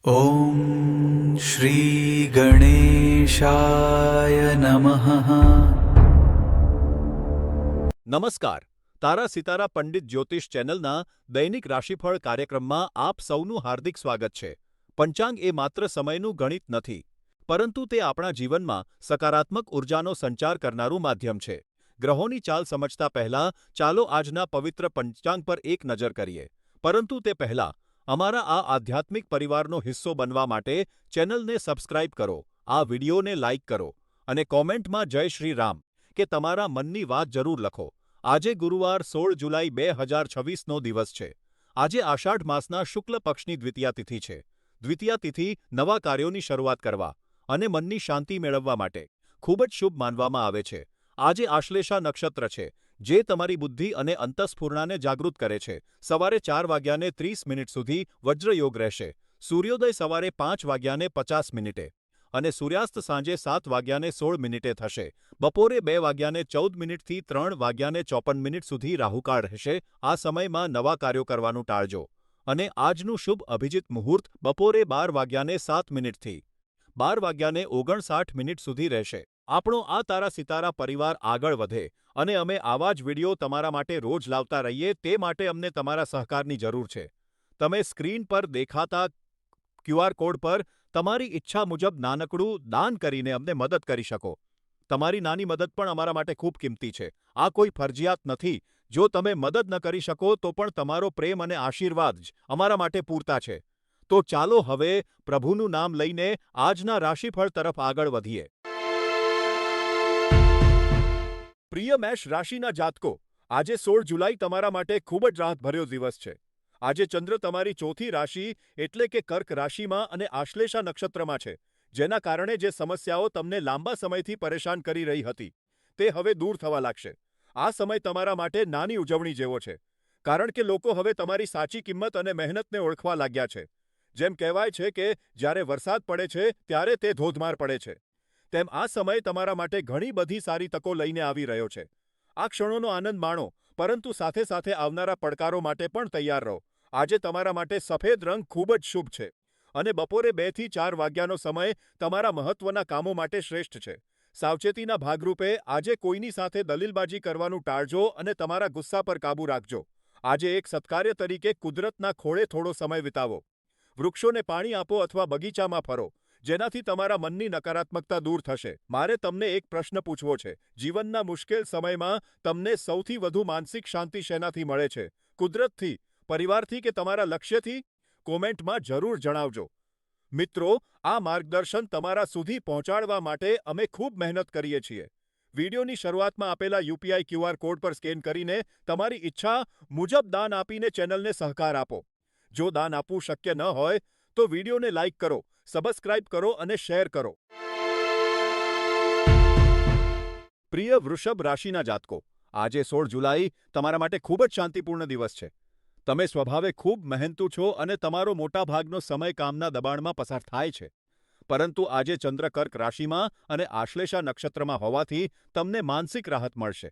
ॐ श्रीगणेशाय नमः। નમસ્કાર. તારા સિતારા પંડિત જ્યોતિષ ચેનલના દૈનિક રાશિફળ કાર્યક્રમમાં આપ સૌનું હાર્દિક સ્વાગત છે. પંચાંગ એ માત્ર સમયનું ગણિત નથી, પરંતુ તે આપણા જીવનમાં સકારાત્મક ઉર્જાનો સંચાર કરનારું માધ્યમ છે. ગ્રહોની ચાલ સમજતા પહેલા ચાલો આજના પવિત્ર પંચાંગ પર એક નજર કરીએ. પરંતુ તે પહેલા અમારા આ આધ્યાત્મિક પરિવારનો હિસ્સો બનવા માટે ચેનલને સબસ્ક્રાઇબ કરો, આ વિડિયોને લાઇક કરો અને કોમેન્ટમાં જય શ્રી રામ કે તમારા મનની વાત જરૂર લખો. આજે ગુરુવાર 16 જુલાઈ 2026નો દિવસ છે. આજે આષાઢ માસના શુક્લ પક્ષની દ્વિતીયા તિથિ છે. દ્વિતીયા તિથિ નવા કાર્યોની શરૂઆત કરવા અને મનની શાંતિ મેળવવા માટે ખૂબ જ શુભ માનવામાં આવે છે. આજે આશ્લેષા નક્ષત્ર છે, જે તમારી બુદ્ધિ અને અંતઃસ્ફૂર્ણાને જાગૃત કરે છે. સવારે 4:30 સુધી વજ્રયોગ રહેશે. સૂર્યોદય સવારે 5:50 અને સૂર્યાસ્ત સાંજે 7:16 થશે. બપોરે 2:14 3:54 સુધી રાહુકાળ રહેશે. આ સમયમાં નવા કાર્યો કરવાનું ટાળજો અને આજનું શુભ અભિજીત મુહૂર્ત બપોરે 12:07 થી 12:59 સુધી રહેશે. આપણો આ તારા સિતારા પરિવાર આગળ વધે અને અમે આવા જ વિડીયો તમારા માટે રોજ લાવતા રહીએ તે માટે અમને તમારા સહકારની જરૂર છે. તમે સ્ક્રીન પર દેખાતા QR કોડ પર તમારી ઈચ્છા મુજબ નાનકડું દાન કરીને અમને મદદ કરી શકો. તમારી નાની મદદ પણ અમારા માટે ખૂબ કિંમતી છે. આ કોઈ ફરજિયાત નથી. જો તમે મદદ ન કરી શકો તો પણ તમારો પ્રેમ અને આશીર્વાદ જ અમારા માટે પૂરતા છે. તો ચાલો હવે પ્રભુનું નામ લઈને આજના રાશિફળ તરફ આગળ વધીએ. પ્રિય મેષ રાશિના જાતકો, આજે 16 જુલાઈ તમારા માટે ખૂબ જ રાહતભર્યો દિવસ છે. આજે ચંદ્ર તમારી ચોથી રાશિ એટલે કે કર્ક રાશિમાં અને આશ્લેષા નક્ષત્રમાં છે, જેના કારણે જે સમસ્યાઓ તમને લાંબા સમયથી પરેશાન કરી રહી હતી તે હવે દૂર થવા લાગશે. આ સમય તમારા માટે નાની ઉજવણી જેવો છે, કારણ કે લોકો હવે તમારી સાચી કિંમત અને મહેનતને ઓળખવા લાગ્યા છે. જેમ કહેવાય છે કે જ્યારે વરસાદ પડે છે ત્યારે તે ધોધમાર પડે છે, તેમ આ સમય તમારા માટે ઘણી બધી સારી તકો લઈને આવી રહ્યો છે. આ ક્ષણોનો આનંદ માણો, પરંતુ સાથે સાથે આવનારા પડકારો માટે પણ તૈયાર રહો. આજે તમારા માટે સફેદ રંગ ખૂબ જ શુભ છે અને બપોરે 2 થી 4 વાગ્યાનો સમય તમારા મહત્વના કામો માટે શ્રેષ્ઠ છે. સાવચેતીના ભાગરૂપે આજે કોઈની સાથે દલીલબાજી કરવાનું ટાળજો અને તમારા ગુસ્સા પર કાબૂ રાખજો. આજે એક સત્કાર્ય તરીકે કુદરતના ખોળે થોડો સમય વિતાવો. વૃક્ષોને પાણી આપો અથવા બગીચામાં ફરો, જેનાથી તમારા મનની નકારાત્મકતા દૂર થશે. મારે તમને એક પ્રશ્ન પૂછવો છે. જીવનના મુશ્કેલ સમયમાં તમને સૌથી વધુ માનસિક શાંતિ શેનાથી મળે છે? કુદરતથી, પરિવારથી કે તમારા લક્ષ્યથી? કોમેન્ટમાં જરૂર જણાવજો. મિત્રો, આ માર્ગદર્શન તમારા સુધી પહોંચાડવા માટે અમે ખૂબ મહેનત કરીએ છીએ. વિડિયોની શરૂઆતમાં આપેલા UPI QR કોડ પર સ્કેન કરીને તમારી ઈચ્છા મુજબ દાન આપીને ચેનલને સહકાર આપો. જો દાન આપવું શક્ય ન હોય તો વિડિયોને લાઇક કરો, સબસ્ક્રાઇબ કરો અને શેર કરો. પ્રિય વૃષભ રાશિના જાતકો, આજે 16 જુલાઈ તમારા માટે ખૂબ જ શાંતિપૂર્ણ દિવસ છે. તમે સ્વભાવે ખૂબ મહેનતુ છો અને તમારો મોટાભાગનો સમય કામના દબાણમાં પસાર થાય છે. પરંતુ આજે ચંદ્ર કર્ક રાશિમાં અને આશ્લેષા નક્ષત્રમાં હોવાથી તમને માનસિક રાહત મળશે.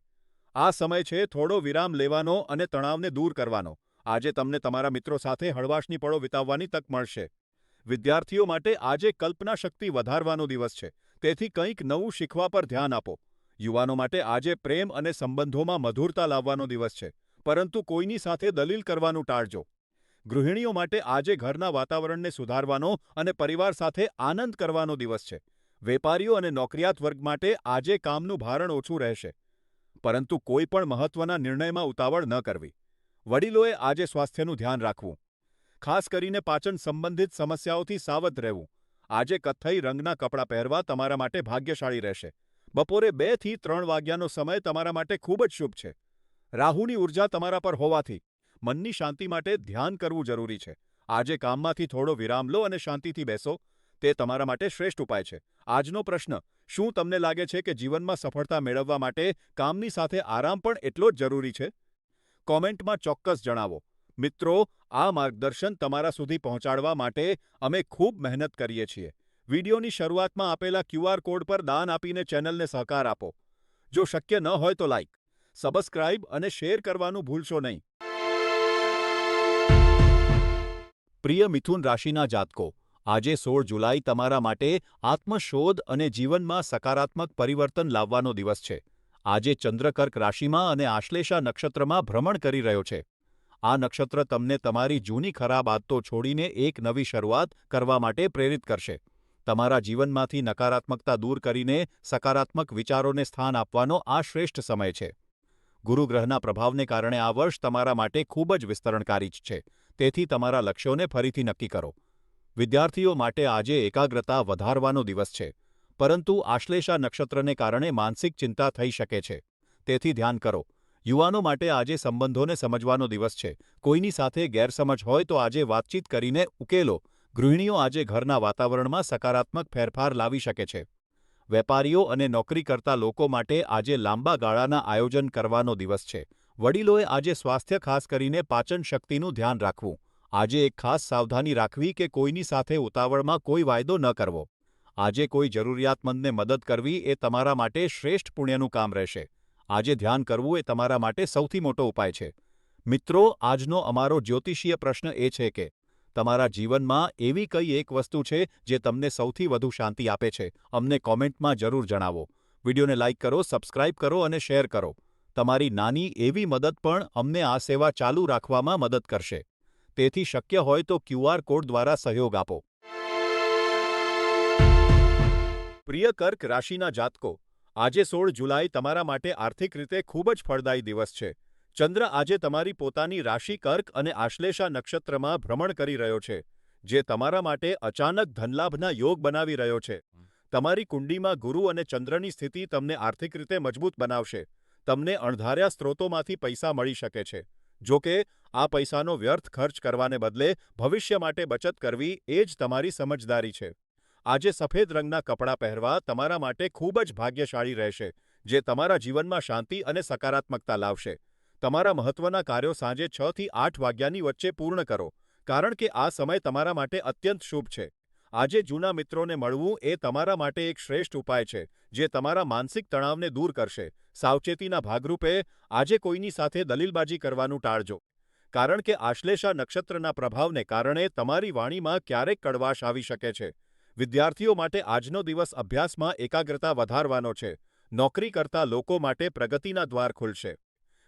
આ સમય છે થોડો વિરામ લેવાનો અને તણાવને દૂર કરવાનો. આજે તમને તમારા મિત્રો સાથે હળવાશની પળો વિતાવવાની તક મળશે. વિદ્યાર્થીઓ માટે આજે કલ્પના શક્તિ વધારવાનો દિવસ છે, તેથી કંઈક નવું શીખવા પર ધ્યાન આપો. યુવાનો માટે આજે પ્રેમ અને સંબંધોમાં મધુરતા લાવવાનો દિવસ છે, પરંતુ કોઈની સાથે દલીલ કરવાનું ટાળજો. ગૃહિણીઓ માટે આજે ઘરના વાતાવરણને સુધારવાનો અને પરિવાર સાથે આનંદ કરવાનો દિવસ છે. વેપારીઓ અને નોકરિયાત વર્ગ માટે આજે કામનું ભારણ ઓછું રહેશે, પરંતુ કોઈ પણ મહત્વના નિર્ણયમાં ઉતાવળ ન કરવી. વડીલોએ આજે સ્વાસ્થ્યનું ધ્યાન રાખવું, ખાસ કરીને પાચન સંબંધિત સમસ્યાઓથી સાવધ રહેવું. આજે કથ્થઈ રંગના કપડાં પહેરવા તમારા માટે ભાગ્યશાળી રહેશે. બપોરે 2 થી 3 વાગ્યાનો સમય તમારા માટે ખૂબ જ શુભ છે. રાહુની ઉર્જા તમારા પર હોવાથી મનની શાંતિ માટે ધ્યાન કરવું જરૂરી છે. આજે કામમાંથી થોડો વિરામ લો અને શાંતિથી બેસો. તે તમારા માટે શ્રેષ્ઠ ઉપાય છે. આજનો પ્રશ્ન: શું તમને લાગે છે કે જીવનમાં સફળતા મેળવવા માટે કામની સાથે આરામ પણ એટલો જ જરૂરી છે? કોમેન્ટમાં ચોક્કસ જણાવો. મિત્રો, આ માર્ગદર્શન તમારા સુધી પહોંચાડવા માટે અમે ખૂબ મહેનત કરીએ છીએ. વિડિયોની શરૂઆતમાં આપેલા QR કોડ પર દાન આપીને ચેનલને સહકાર આપો. જો શક્ય ન હોય તો લાઇક, સબસ્ક્રાઇબ અને શેર કરવાનું ભૂલશો નહીં. પ્રિય મિથુન રાશિના જાતકો, આજે 16 જુલાઈ તમારા માટે આત્મશોધ અને જીવનમાં સકારાત્મક પરિવર્તન લાવવાનો દિવસ છે. આજે ચંદ્ર કર્ક રાશિમાં અને આશ્લેષા નક્ષત્રમાં ભ્રમણ કરી રહ્યો છે. આ નક્ષત્ર તમને તમારી જૂની ખરાબ આદતો છોડીને એક નવી શરૂઆત કરવા માટે પ્રેરિત કરશે. તમારા જીવનમાંથી નકારાત્મકતા દૂર કરીને સકારાત્મક વિચારોને સ્થાન આપવાનો આ શ્રેષ્ઠ સમય છે. ગુરુ ગ્રહના પ્રભાવને કારણે આ વર્ષ તમારા માટે ખૂબ જ વિસ્તરણકારી છે. તેથી તમારા લક્ષ્યોને ફરીથી નક્કી કરો. વિદ્યાર્થીઓ માટે આજે એકાગ્રતા વધારવાનો દિવસ છે. પરંતુ આશ્લેષા નક્ષત્રને કારણે માનસિક ચિંતા થઈ શકે છે. તેથી ધ્યાન કરો. યુવાનો માટે આજે સંબંધોને સમજવાનો દિવસ છે. કોઈની સાથે ગેરસમજ હોય તો આજે વાતચીત કરીને ઉકેલો. ગૃહિણીઓ આજે ઘરના વાતાવરણમાં સકારાત્મક ફેરફાર લાવી શકે છે. વેપારીઓ અને નોકરી કરતા લોકો માટે આજે લાંબા ગાળાના આયોજન કરવાનો દિવસ છે. વડીલોએ આજે સ્વાસ્થ્ય ખાસ કરીને પાચન શક્તિનું ધ્યાન રાખવું. આજે એક ખાસ સાવધાની રાખવી કે કોઈની સાથે ઉતાવળમાં કોઈ વાયદો ન કરવો. આજે કોઈ જરૂરિયાતમંદને મદદ કરવી એ તમારા માટે શ્રેષ્ઠ પુણ્યનું કામ રહેશે. આજે ધ્યાન કરવું એ તમારા માટે સૌથી મોટો ઉપાય છે. મિત્રો, આજનો અમારો જ્યોતિષીય પ્રશ્ન એ છે કે તમારા જીવનમાં એવી કઈ એક વસ્તુ છે જે તમને સૌથી વધુ શાંતિ આપે છે? અમને કોમેન્ટમાં જરૂર જણાવો. વિડીયોને લાઇક કરો, સબસ્ક્રાઇબ કરો અને શેર કરો. તમારી નાની એવી મદદ પણ અમને આ સેવા ચાલુ રાખવામાં મદદ કરશે. તેથી શક્ય હોય તો QR કોડ દ્વારા સહયોગ આપો. પ્રિય કર્ક રાશિના જાતકો, આજે 16 જુલાઈ તમારા માટે આર્થિક રીતે ખૂબ જ ફળદાયી દિવસ છે. ચંદ્ર આજે તમારી પોતાની રાશિ કર્ક અને આશ્લેષા નક્ષત્રમાં ભ્રમણ કરી રહ્યો છે, જે તમારા માટે અચાનક ધનલાભના યોગ બનાવી રહ્યો છે. તમારી કુંડીમાં ગુરુ અને ચંદ્રની સ્થિતિ તમને આર્થિક રીતે મજબૂત બનાવશે. તમને અણધાર્યા સ્ત્રોતોમાંથી પૈસા મળી શકે છે. જો કે, આ પૈસાનો વ્યર્થ ખર્ચ કરવાને બદલે ભવિષ્ય માટે બચત કરવી એ જ તમારી સમજદારી છે. આજે સફેદ રંગના કપડાં પહેરવા તમારા માટે ખૂબ જ ભાગ્યશાળી રહેશે, જે તમારા જીવનમાં શાંતિ અને સકારાત્મકતા લાવશે. તમારા મહત્વના કાર્યો સાંજે 6 થી 8 વાગ્યાની વચ્ચે પૂર્ણ કરો, કારણ કે આ સમય તમારા માટે અત્યંત શુભ છે. આજે જૂના મિત્રોને મળવું એ તમારા માટે એક શ્રેષ્ઠ ઉપાય છે, જે તમારા માનસિક તણાવને દૂર કરશે. સાવચેતીના ભાગરૂપે આજે કોઈની સાથે દલીલબાજી કરવાનું ટાળજો, કારણ કે આશ્લેષા નક્ષત્રના પ્રભાવને કારણે તમારી વાણીમાં ક્યારેક કડવાશ આવી શકે છે. વિદ્યાર્થીઓ માટે આજનો દિવસ અભ્યાસમાં એકાગ્રતા વધારવાનો છે. નોકરી કરતા લોકો માટે પ્રગતિના દ્વાર ખુલશે.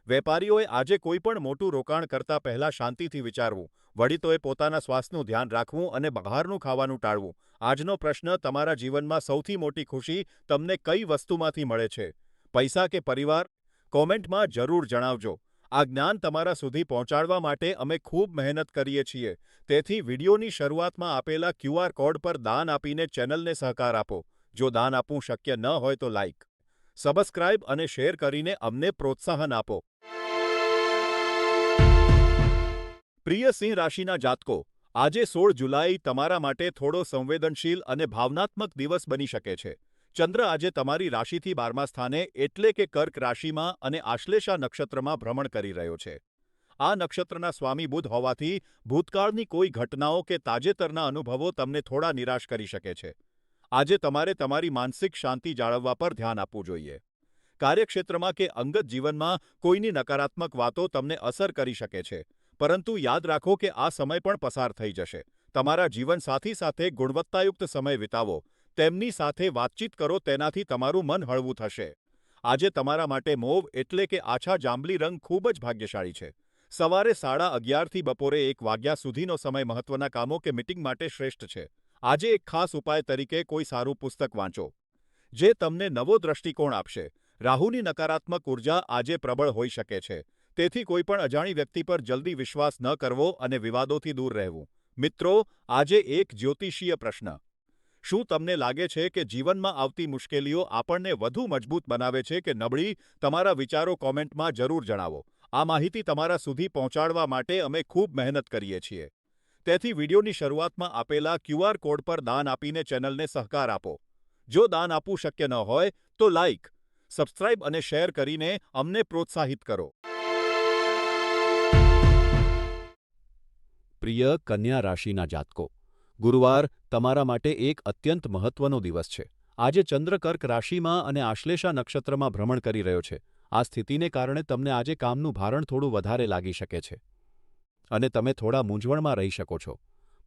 વેપારીઓએ આજે કોઈ પણ મોટું રોકાણ કરતા પહેલા શાંતિથી વિચારવું. વડીલોએ પોતાના સ્વાસ્થ્યનું ધ્યાન રાખવું અને બહારનું ખાવાનું ટાળવું. આજનો પ્રશ્ન તમારા જીવનમાં સૌથી મોટી ખુશી તમને કઈ વસ્તુમાંથી મળે છે? પૈસા કે પરિવાર? કોમેન્ટમાં જરૂર જણાવજો. આ જ્ઞાન તમારા સુધી પહોંચાડવા માટે અમે ખૂબ મહેનત કરીએ છીએ. તેથી વિડીયોની શરૂઆતમાં આપેલા QR કોડ પર દાન આપીને ચેનલને સહકાર આપો. જો દાન આપવું શક્ય ન હોય તો લાઇક, સબસ્ક્રાઇબ અને શેર કરીને અમને પ્રોત્સાહન આપો. પ્રિય સિંહ રાશિના જાતકો, આજે 16 જુલાઈ તમારા માટે થોડો સંવેદનશીલ અને ભાવનાત્મક દિવસ બની શકે છે. ચંદ્ર આજે તમારી રાશિથી 12મા સ્થાને એટલે કે કર્ક રાશિમાં અને આશ્લેષા નક્ષત્રમાં ભ્રમણ કરી રહ્યો છે. આ નક્ષત્રના સ્વામી બુધ હોવાથી ભૂતકાળની કોઈ ઘટનાઓ કે તાજેતરના અનુભવો તમને થોડા નિરાશ કરી શકે છે. આજે તમારે તમારી માનસિક શાંતિ જાળવવા પર ધ્યાન આપવું જોઈએ. કાર્યક્ષેત્રમાં કે અંગત જીવનમાં કોઈની નકારાત્મક વાતો તમને અસર કરી શકે છે. પરંતુ યાદ રાખો કે આ સમય પણ પસાર થઈ જશે. તમારા જીવનસાથી સાથે ગુણવત્તાયુક્ત સમય વિતાવો. તેમની સાથે વાતચીત કરો, તેનાથી તમારું મન હળવું થશે. આજે તમારા માટે મોવ એટલે કે આછા જાંબલી રંગ ખૂબ જ ભાગ્યશાળી છે. સવારે 11:30 થી બપોરે 1 વાગ્યા સુધીનો સમય મહત્વના કામો કે મીટિંગ માટે શ્રેષ્ઠ છે. આજે એક ખાસ ઉપાય તરીકે કોઈ સારું પુસ્તક વાંચો, જે તમને નવો દ્રષ્ટિકોણ આપશે. રાહુની નકારાત્મક ઉર્જા આજે પ્રબળ હોઈ શકે છે. તેથી કોઈ પણ અજાણી વ્યક્તિ પર જલ્દી વિશ્વાસ ન કરવો અને વિવાદોથી દૂર રહેવું. મિત્રો, આજે એક જ્યોતિષીય પ્રશ્ન. શું તમને લાગે છે કે જીવનમાં આવતી મુશ્કેલીઓ આપણને વધુ મજબૂત બનાવે છે કે નબળી? તમારા વિચારો કોમેન્ટમાં જરૂર જણાવો. આ માહિતી તમારા સુધી પહોંચાડવા માટે અમે ખૂબ મહેનત કરીએ છીએ. તેથી વિડીયોની શરૂઆતમાં આપેલા QR કોડ પર દાન આપીને ચેનલને સહકાર આપો. જો દાન આપવું શક્ય ન હોય તો લાઇક, સબસ્ક્રાઇબ અને શેર કરીને અમને પ્રોત્સાહિત કરો. પ્રિય કન્યા રાશિના જાતકો, ગુરુવાર તમારા માટે એક અત્યંત મહત્વનો દિવસ છે. આજે ચંદ્ર કર્ક રાશિમાં અને આશ્લેષા નક્ષત્રમાં ભ્રમણ કરી રહ્યો છે. આ સ્થિતિને કારણે તમને આજે કામનું ભારણ થોડું વધારે લાગી શકે છે અને તમે થોડા મૂંઝવણમાં રહી શકો છો.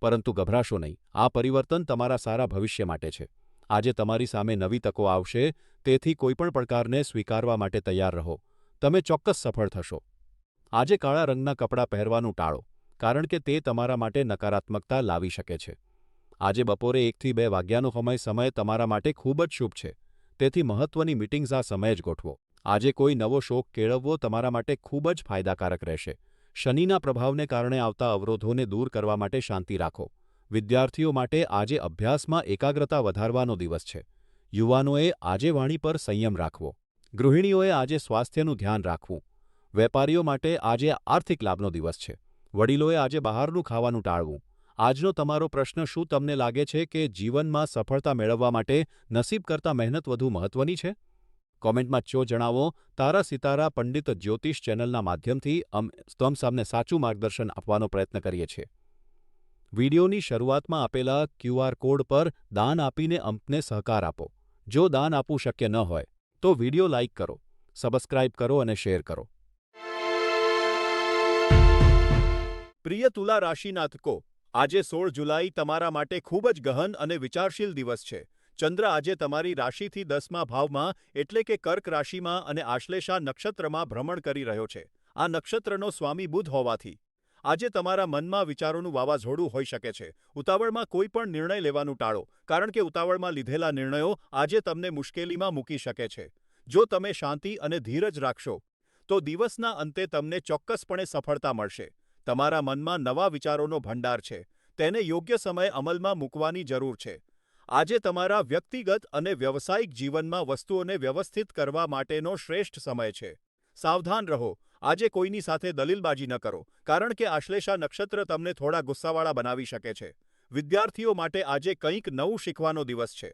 પરંતુ ગભરાશો નહીં, આ પરિવર્તન તમારા સારા ભવિષ્ય માટે છે. આજે તમારી સામે નવી તકો આવશે, તેથી કોઈપણ પડકારને સ્વીકારવા માટે તૈયાર રહો. તમે ચોક્કસ સફળ થશો. આજે કાળા રંગના કપડાં પહેરવાનું ટાળો, કારણ કે તે તમારા માટે નકારાત્મકતા લાવી શકે છે. આજે બપોરે 1 થી 2 વાગ્યાનો સમય તમારા માટે ખૂબ જ શુભ છે. તેથી મહત્વની મીટિંગ્સ આ સમયે જ ગોઠવો. આજે કોઈ નવો શોખ કેળવવો તમારા માટે ખૂબ જ ફાયદાકારક રહેશે. શનિના પ્રભાવને કારણે આવતા અવરોધોને દૂર કરવા માટે શાંતિ રાખો. વિદ્યાર્થીઓ માટે આજે અભ્યાસમાં એકાગ્રતા વધારવાનો દિવસ છે. યુવાનોએ આજે વાણી પર સંયમ રાખવો. ગૃહિણીઓએ આજે સ્વાસ્થ્યનું ધ્યાન રાખવું. વેપારીઓ માટે આજે આર્થિક લાભનો દિવસ છે. વડીલોએ આજે બહારનું ખાવાનું ટાળવું. આજનો તમારો પ્રશ્ન શું તમને લાગે છે કે જીવનમાં સફળતા મેળવવા માટે નસીબ કરતાં મહેનત વધુ મહત્વની છે? કોમેન્ટમાં જણાવો. તારા સિતારા પંડિત જ્યોતિષ ચેનલના માધ્યમથી તમને સાચું માર્ગદર્શન આપવાનો પ્રયત્ન કરીએ છીએ. વિડિયોની શરૂઆતમાં આપેલા QR કોડ પર દાન આપીને અમને સહકાર આપો. જો દાન આપવું શક્ય ન હોય તો વિડિયો લાઇક કરો, સબસ્ક્રાઇબ કરો અને શેર કરો. પ્રિય તુલા રાશિનાથકો, આજે 16 જુલાઈ તમારા માટે ખૂબ જ ગહન અને વિચારશીલ દિવસ છે. ચંદ્ર આજે તમારી રાશિથી 10મા ભાવમાં એટલે કે કર્ક રાશિમાં અને આશ્લેષા નક્ષત્રમાં ભ્રમણ કરી રહ્યો છે. આ નક્ષત્રનો સ્વામી બુધ હોવાથી આજે તમારા મનમાં વિચારોનું વાવાઝોડું હોઈ શકે છે. ઉતાવળમાં કોઈ પણ નિર્ણય લેવાનું ટાળો, કારણ કે ઉતાવળમાં લીધેલા નિર્ણયો આજે તમને મુશ્કેલીમાં મૂકી શકે છે. જો તમે શાંતિ અને ધીરજ રાખશો તો દિવસના અંતે તમને ચોક્કસપણે સફળતા મળશે. તમારા મનમાં નવા વિચારોનો ભંડાર છે. તેને યોગ્ય સમયે અમલમાં મૂકવાની જરૂર છે. આજે તમારા વ્યક્તિગત અને વ્યવસાયિક જીવનમાં વસ્તુઓને વ્યવસ્થિત કરવા માટેનો શ્રેષ્ઠ સમય છે. સાવધાન રહો. આજે કોઈની સાથે દલીલબાજી ન કરો, કારણ કે આશ્લેષા નક્ષત્ર તમને થોડા ગુસ્સાવાળા બનાવી શકે છે. વિદ્યાર્થીઓ માટે આજે કંઈક નવું શીખવાનો દિવસ છે.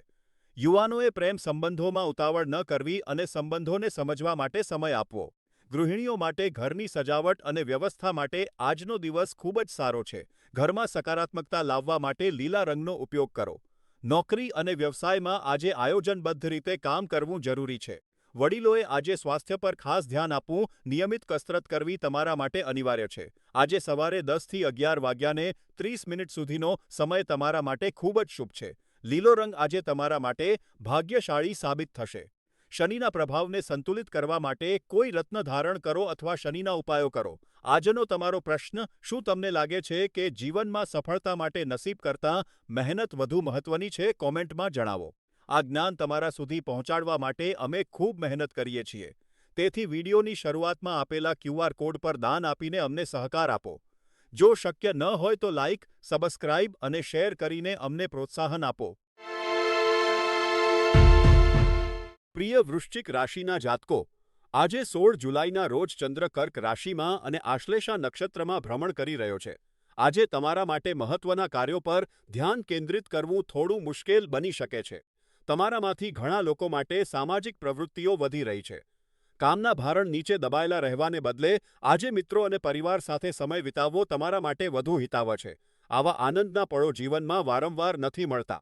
યુવાનોએ પ્રેમ સંબંધોમાં ઉતાવળ ન કરવી અને સંબંધોને સમજવા માટે સમય આપવો. ગૃહિણીઓ માટે ઘરની સજાવટ અને વ્યવસ્થા માટે આજનો દિવસ ખૂબ જ સારો છે. ઘરમાં સકારાત્મકતા લાવવા માટે લીલા રંગનો ઉપયોગ કરો. નોકરી અને વ્યવસાયમાં આજે આયોજનબદ્ધ રીતે કામ કરવું જરૂરી છે. વડીલોએ આજે સ્વાસ્થ્ય પર ખાસ ધ્યાન આપવું. નિયમિત કસરત કરવી તમારા માટે અનિવાર્ય છે. આજે સવારે 10 થી 11 વાગ્યાને 30 મિનિટ સુધીનો સમય તમારા માટે ખૂબ જ શુભ છે. લીલો રંગ આજે તમારા માટે ભાગ્યશાળી સાબિત થશે. શનિના પ્રભાવને સંતુલિત કરવા માટે કોઈ રત્ન ધારણ કરો અથવા શનિના ઉપાયો કરો. આજનો તમારો પ્રશ્ન શું તમને લાગે છે કે જીવનમાં સફળતા માટે નસીબ કરતાં મહેનત વધુ મહત્વની છે? કોમેન્ટમાં જણાવો. આ જ્ઞાન તમારા સુધી પહોંચાડવા માટે અમે ખૂબ મહેનત કરીએ છીએ. તેથી વિડિયોની શરૂઆતમાં આપેલા QR કોડ પર દાન આપીને અમને સહકાર આપો. જો શક્ય ન હોય તો લાઇક, સબસ્ક્રાઇબ અને શેર કરીને અમને પ્રોત્સાહન આપો. પ્રિય વૃશ્ચિક રાશિના જાતકો, આજે 16 જુલાઈના રોજ ચંદ્ર કર્ક રાશિમાં અને આશ્લેષા નક્ષત્રમાં ભ્રમણ કરી રહ્યો છે. આજે તમારા માટે મહત્વના કાર્યો પર ધ્યાન કેન્દ્રિત કરવું થોડું મુશ્કેલ બની શકે છે. તમારામાંથી ઘણા લોકો માટે સામાજિક પ્રવૃત્તિઓ વધી રહી છે. કામના ભારણ નીચે દબાયેલા રહેવાને બદલે આજે મિત્રો અને પરિવાર સાથે સમય વિતાવવો તમારા માટે વધુ હિતાવહ છે. આવા આનંદના પળો જીવનમાં વારંવાર નથી મળતા,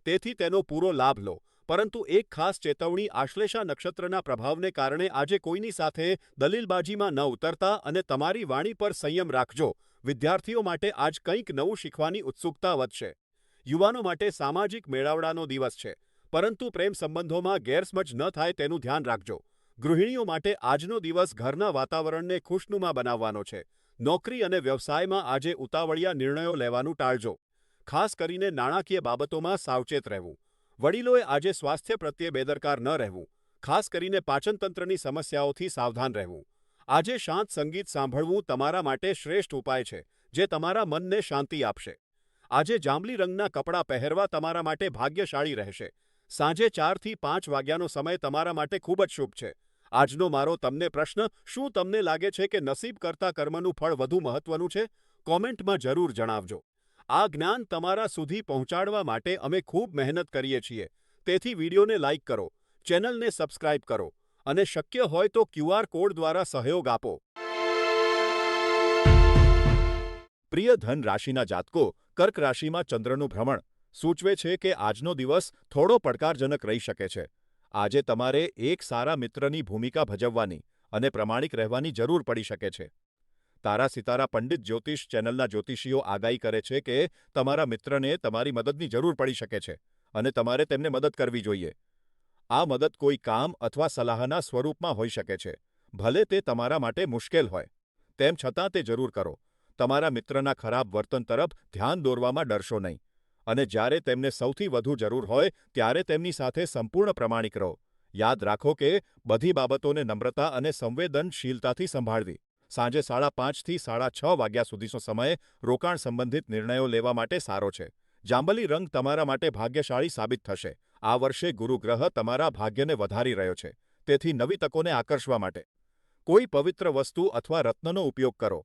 તેથી તેનો પૂરો લાભ લો. પરંતુ એક ખાસ ચેતવણી: આશ્લેષા નક્ષત્રના પ્રભાવને કારણે આજે કોઈની સાથે દલીલબાજીમાં ન ઉતરતા અને તમારી વાણી પર સંયમ રાખજો. વિદ્યાર્થીઓ માટે આજ કંઈક નવું શીખવાની ઉત્સુકતા વધશે. યુવાનો માટે સામાજિક મેળાવડાનો દિવસ છે, પરંતુ પ્રેમ સંબંધોમાં ગેરસમજ ન થાય તેનું ધ્યાન રાખજો. ગૃહિણીઓ માટે આજનો દિવસ ઘરના વાતાવરણને ખુશનુમા બનાવવાનો છે. નોકરી અને વ્યવસાયમાં આજે ઉતાવળિયા નિર્ણયો લેવાનું ટાળજો. ખાસ કરીને નાણાકીય બાબતોમાં સાવચેત રહેવું. વડીલોએ આજે સ્વાસ્થ્ય પ્રત્યે બેદરકાર ન રહેવું, ખાસ કરીને પાચનતંત્રની સમસ્યાઓથી સાવધાન રહેવું. આજે શાંત સંગીત સાંભળવું તમારા માટે શ્રેષ્ઠ ઉપાય છે, જે તમારા મનને શાંતિ આપશે. આજે જાંબલી રંગના કપડાં પહેરવા તમારા માટે ભાગ્યશાળી રહેશે. સાંજે 4 થી 5 વાગ્યાનો સમય તમારા માટે ખૂબ જ શુભ છે. આજનો મારો તમને પ્રશ્ન: શું તમને લાગે છે કે નસીબ કરતાં કર્મનું ફળ વધુ મહત્વનું છે? કોમેન્ટમાં જરૂર જણાવજો. આ જ્ઞાન તમારા સુધી પહોંચાડવા માટે અમે ખૂબ મહેનત કરીએ છીએ. તેથી વિડિયોને લાઇક કરો, ચેનલને સબસ્ક્રાઇબ કરો અને શક્ય હોય તો QR કોડ દ્વારા સહયોગ આપો. પ્રિય ધન રાશિના જાતકો, કર્ક રાશિમાં ચંદ્રનું ભ્રમણ સૂચવે છે કે આજનો દિવસ થોડો પડકારજનક રહી શકે છે. આજે તમારે એક સારા મિત્રની ભૂમિકા ભજવવાની અને પ્રમાણિક રહેવાની જરૂર પડી શકે છે. તારા સિતારા પંડિત જ્યોતિષ ચેનલના જ્યોતિષીઓ આગાહી કરે છે કે તમારા મિત્રને તમારી મદદની જરૂર પડી શકે છે અને તમારે તેમને મદદ કરવી જોઈએ. આ મદદ કોઈ કામ અથવા સલાહના સ્વરૂપમાં હોઈ શકે છે, ભલે તે તમારા માટે મુશ્કેલ હોય. તેમ છતાં તે જરૂર કરો. તમારા મિત્રના ખરાબ વર્તન તરફ ધ્યાન દોરવામાં ડરશો નહીં અને જ્યારે તેમને સૌથી વધુ જરૂર હોય ત્યારે તેમની સાથે સંપૂર્ણ પ્રમાણિક રહો. યાદ રાખો કે બધી બાબતોને નમ્રતા અને સંવેદનશીલતાથી સંભાળવી. સાંજે 5:30 થી 6:30 વાગ્યા સુધીનો સમય રોકાણ સંબંધિત નિર્ણયો લેવા માટે સારો છે. જાંબલી રંગ તમારા માટે ભાગ્યશાળી સાબિત થશે. આ વર્ષે ગુરુ ગ્રહ તમારા ભાગ્યને વધારી રહ્યો છે. તેથી નવી તકોને આકર્ષવા માટે કોઈ પવિત્ર વસ્તુ અથવા રત્નનો ઉપયોગ કરો.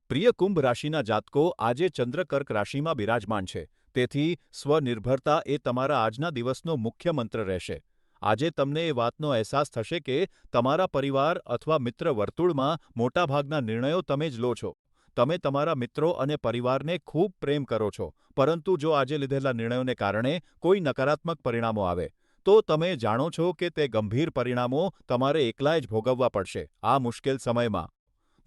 પ્રિય કુંભ રાશિના જાતકો, આજે ચંદ્ર કર્ક રાશિમાં બિરાજમાન છે. તેથી સ્વનિર્ભરતા એ તમારા આજના દિવસનો મુખ્ય મંત્ર રહેશે. આજે તમને એ વાતનો અહેસાસ થશે કે તમારા પરિવાર અથવા મિત્ર વર્તુળમાં મોટાભાગના નિર્ણયો તમે જ લો છો. તમે તમારા મિત્રો અને પરિવારને ખૂબ પ્રેમ કરો છો, પરંતુ જો આજે લીધેલા નિર્ણયોને કારણે કોઈ નકારાત્મક પરિણામો આવે, તો તમે જાણો છો કે તે ગંભીર પરિણામો તમારે એકલાએ જ ભોગવવા પડશે. આ મુશ્કેલ સમયમાં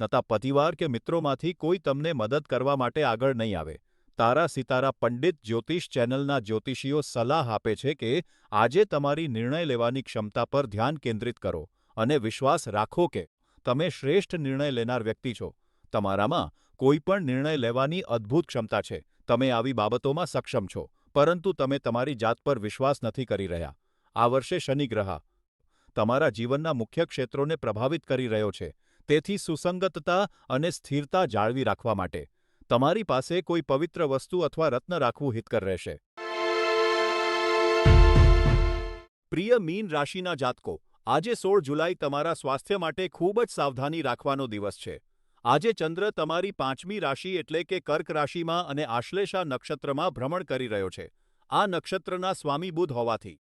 નતા પરિવાર કે મિત્રોમાંથી કોઈ તમને મદદ કરવા માટે આગળ નહીં આવે. તારા સિતારા પંડિત જ્યોતિષ ચેનલના જ્યોતિષીઓ સલાહ આપે છે કે આજે તમારી નિર્ણય લેવાની ક્ષમતા પર ધ્યાન કેન્દ્રિત કરો અને વિશ્વાસ રાખો કે તમે શ્રેષ્ઠ નિર્ણય લેનાર વ્યક્તિ છો. તમારામાં કોઈ પણ નિર્ણય લેવાની અદ્ભુત ક્ષમતા છે. તમે આવી બાબતોમાં સક્ષમ છો, પરંતુ તમે તમારી જાત પર વિશ્વાસ નથી કરી રહ્યા. આ વર્ષે શનિ ગ્રહ તમારા જીવનના મુખ્ય ક્ષેત્રોને પ્રભાવિત કરી રહ્યો છે. તેથી સુસંગતતા અને સ્થિરતા જાળવી રાખવા માટે તમારી પાસે કોઈ પવિત્ર વસ્તુ અથવા રત્ન રાખવું હિતકર રહેશે. પ્રિય મીન રાશિના જાતકો, આજે 16 જુલાઈ તમારા સ્વાસ્થ્ય માટે ખૂબ જ સાવધાની રાખવાનો દિવસ છે. આજે ચંદ્ર તમારી 5મી રાશિ એટલે કે કર્ક રાશિમાં અને આશ્લેષા નક્ષત્રમાં ભ્રમણ કરી રહ્યો છે. આ નક્ષત્રના સ્વામી બુધ હોવાથી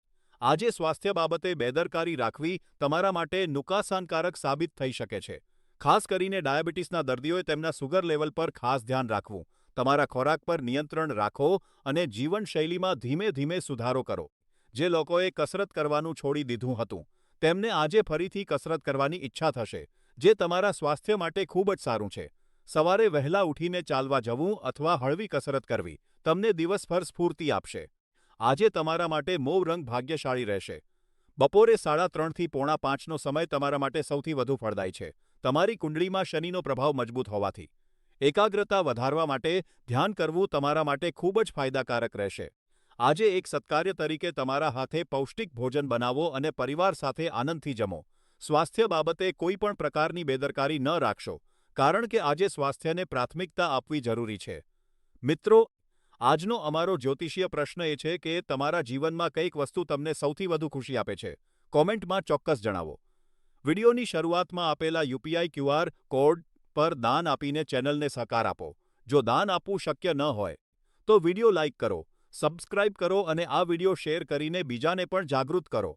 આજે સ્વાસ્થ્ય બાબતે બેદરકારી રાખવી તમારા માટે નુકસાનકારક સાબિત થઈ શકે છે. ખાસ કરીને ડાયાબિટીસના દર્દીઓએ તેમના સુગર લેવલ પર ખાસ ધ્યાન રાખવું. તમારા ખોરાક પર નિયંત્રણ રાખો અને જીવનશૈલીમાં ધીમે ધીમે સુધારો કરો. જે લોકોએ કસરત કરવાનું છોડી દીધું હતું, તેમને આજે ફરીથી કસરત કરવાની ઈચ્છા થશે, જે તમારા સ્વાસ્થ્ય માટે ખૂબ જ સારું છે. સવારે વહેલા ઉઠીને ચાલવા જવું અથવા હળવી કસરત કરવી તમને દિવસભર સ્ફૂર્તિ આપશે. આજે તમારા માટે મોવ રંગ ભાગ્યશાળી રહેશે. બપોરે 3:30 થી 4:45નો સમય તમારા માટે સૌથી વધુ ફળદાયી છે. તમારી કુંડળીમાં શનિનો પ્રભાવ મજબૂત હોવાથી એકાગ્રતા વધારવા માટે ધ્યાન કરવું તમારા માટે ખૂબ જ ફાયદાકારક રહેશે. આજે એક સત્કાર્ય તરીકે તમારા હાથે પૌષ્ટિક ભોજન બનાવો અને પરિવાર સાથે આનંદથી જમો. સ્વાસ્થ્ય બાબતે કોઈ પણ પ્રકારની બેદરકારી ન રાખશો, કારણ કે આજે સ્વાસ્થ્યને પ્રાથમિકતા આપવી જરૂરી છે. મિત્રો, આજનો અમારો જ્યોતિષીય પ્રશ્ન એ છે કે તમારા જીવનમાં કઈક વસ્તુ તમને સૌથી વધુ ખુશી આપે છે. કોમેન્ટમાં ચોક્કસ જણાવો. વિડિયોની શરૂઆતમાં આપેલા યુપીઆઈ ક્યુઆર કોડ પર દાન આપીને ચેનલને સહકાર આપો. જો દાન આપવું શક્ય ન હોય તો વિડિયો લાઇક કરો, સબસ્ક્રાઇબ કરો અને આ વિડિયો શેર કરીને બીજાને પણ જાગૃત કરો.